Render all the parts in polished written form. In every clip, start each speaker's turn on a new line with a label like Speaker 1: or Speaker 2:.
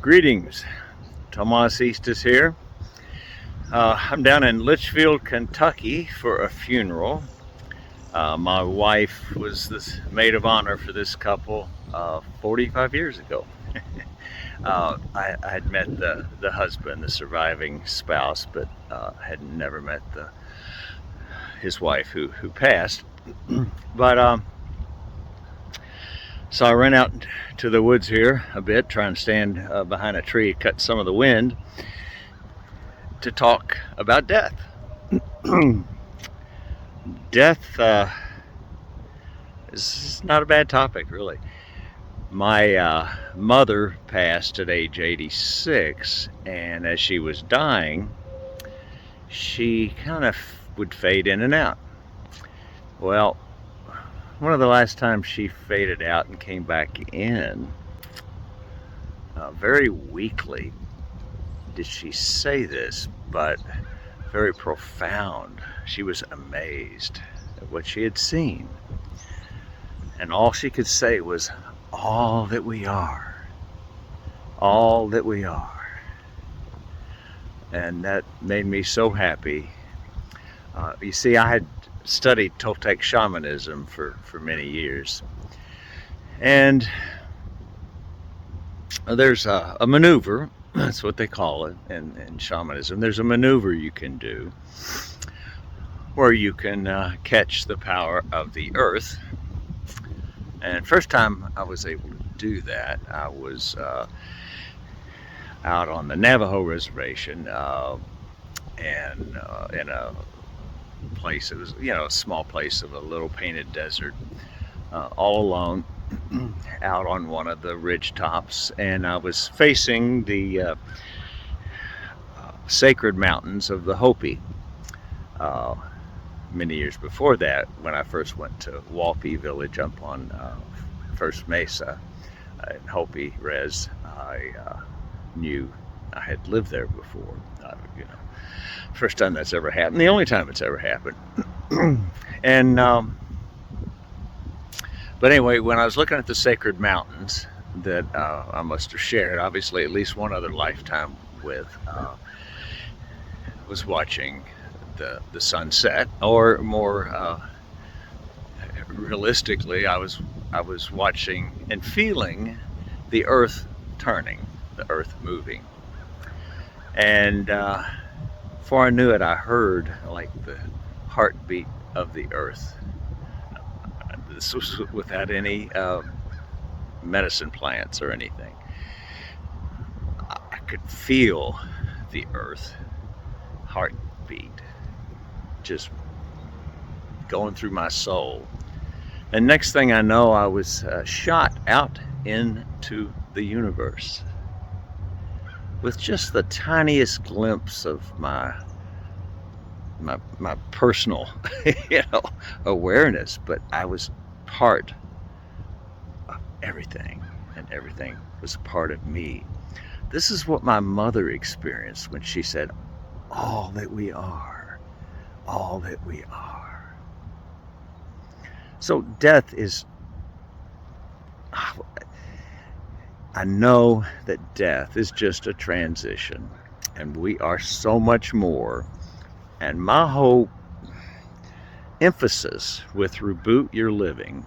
Speaker 1: Greetings, Tomas East is here. I'm down in Litchfield, Kentucky for a funeral. My wife was the maid of honor for this couple 45 years ago. I had met the husband, the surviving spouse, but had never met his wife who passed. But so I ran out to the woods here a bit, trying to stand behind a tree, cut some of the wind, to talk about death. Death is not a bad topic, really. My mother passed at age 86, and as she was dying, she kind of would fade in and out. Well, one of the last times she faded out and came back in, very weakly did she say this, but very profound. She was amazed at what she had seen. And all she could say was, all that we are. All that we are. And that made me so happy. You see, I had studied Toltec shamanism for many years. And there's a maneuver, that's what they call it in shamanism. There's a maneuver you can do where you can catch the power of the earth. And first time I was able to do that, I was out on the Navajo reservation and in a place, it was, a small place of a little painted desert, all alone, out on one of the ridge tops, and I was facing the sacred mountains of the Hopi. Many years before that, when I first went to Walpi village up on First Mesa in Hopi Res, I knew I had lived there before. First time that's ever happened, the only time it's ever happened. And but anyway, when I was looking at the sacred mountains that I must have shared, obviously, at least one other lifetime with, was watching the sunset, or more realistically, I was watching and feeling the earth turning, the earth moving. And before I knew it, I heard like the heartbeat of the earth. This was without any medicine plants or anything. I could feel the earth heartbeat just going through my soul. And next thing I know, I was shot out into the universe with just the tiniest glimpse of my personal awareness, but I was part of everything, and everything was a part of me. This is what my mother experienced when she said, all that we are, all that we are. So death is, I know that death is just a transition, and we are so much more. And my whole emphasis with Reboot Your Living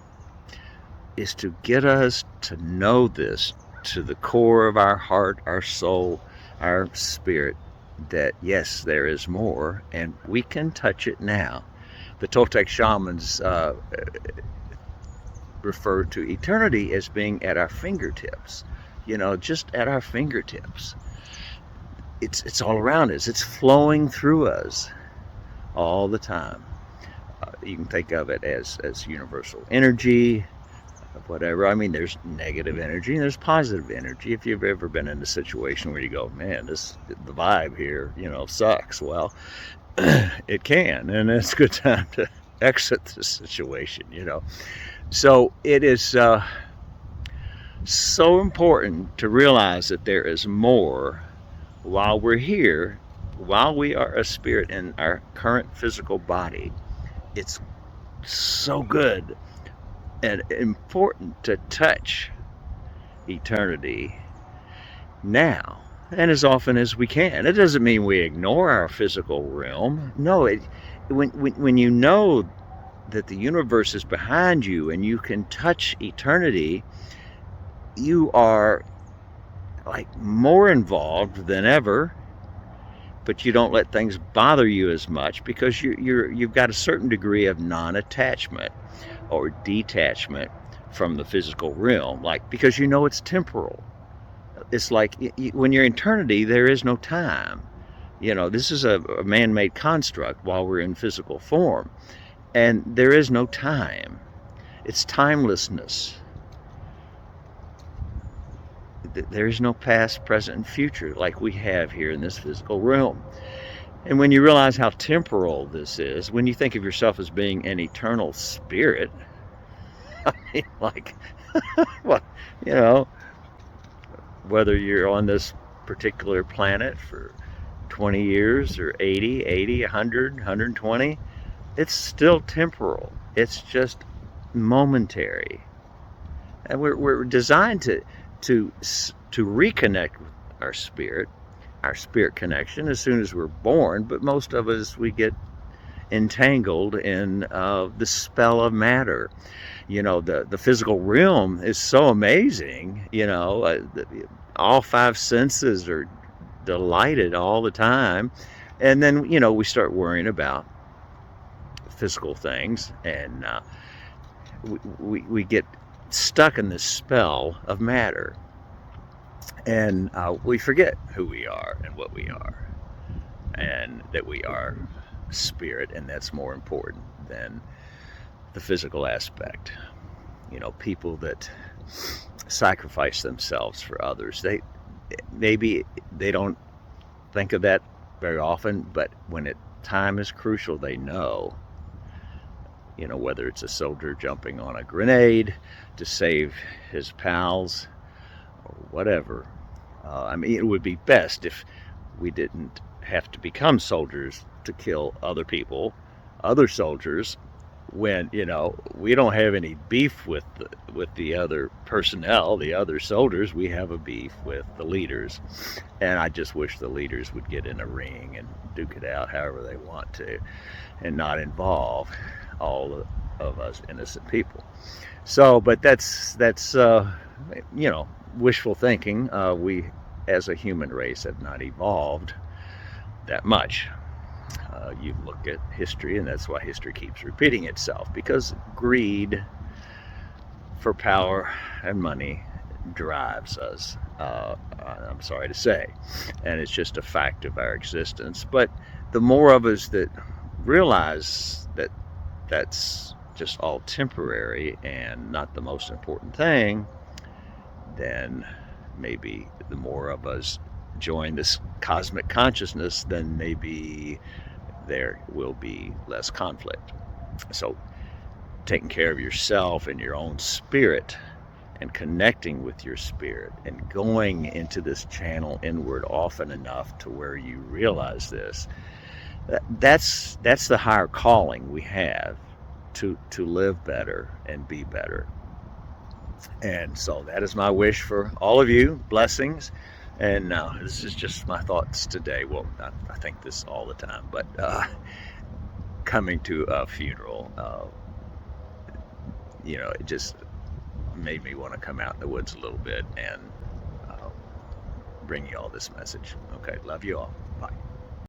Speaker 1: is to get us to know this to the core of our heart, our soul, our spirit, that yes, there is more, and we can touch it now. The Toltec shamans refer to eternity as being at our fingertips, just at our fingertips. It's all around us. It's flowing through us all the time. You can think of it as universal energy, whatever. I mean, there's negative energy and there's positive energy. If you've ever been in a situation where you go, man, the vibe here, sucks. Well, it can, and it's a good time to exit the situation, So it is so important to realize that there is more while we're here, while we are a spirit in our current physical body. It's so good and important to touch eternity now and as often as we can. It doesn't mean we ignore our physical realm. No, when you know that the universe is behind you and you can touch eternity, you are like more involved than ever, but you don't let things bother you as much because you've got a certain degree of non-attachment or detachment from the physical realm, like because you know it's temporal. It's like when you're in eternity, there is no time. This is a man-made construct while we're in physical form, and there is no time. It's timelessness. There is no past, present, and future like we have here in this physical realm. And when you realize how temporal this is, when you think of yourself as being an eternal spirit, I mean, like, well, you know, whether you're on this particular planet for 20 years or 80, 100, 120, it's still temporal. It's just momentary. And we're designed to reconnect with our spirit connection as soon as we're born, but most of us, we get entangled in the spell of matter. The physical realm is so amazing. All five senses are delighted all the time, and then we start worrying about physical things, and we get stuck in this spell of matter, and we forget who we are and what we are, and that we are spirit, and that's more important than the physical aspect. People that sacrifice themselves for others, maybe they don't think of that very often, but when time is crucial, they know. Whether it's a soldier jumping on a grenade to save his pals or whatever. It would be best if we didn't have to become soldiers to kill other people, other soldiers, when we don't have any beef with the other personnel, the other soldiers. We have a beef with the leaders, and I just wish the leaders would get in a ring and duke it out however they want to, and not involve all of us innocent people. So, but that's wishful thinking. We, as a human race, have not evolved that much. You look at history, and that's why history keeps repeating itself, because greed for power and money drives us. I'm sorry to say, and it's just a fact of our existence. But the more of us that realize that that's just all temporary and not the most important thing, then maybe the more of us join this cosmic consciousness, then maybe there will be less conflict. So taking care of yourself and your own spirit and connecting with your spirit and going into this channel inward often enough to where you realize this, that's the higher calling we have to live better and be better. And so that is my wish for all of you. Blessings. And this is just my thoughts today. Well, I think this all the time, but coming to a funeral, it just made me want to come out in the woods a little bit and bring you all this message. Okay, love you all. Bye.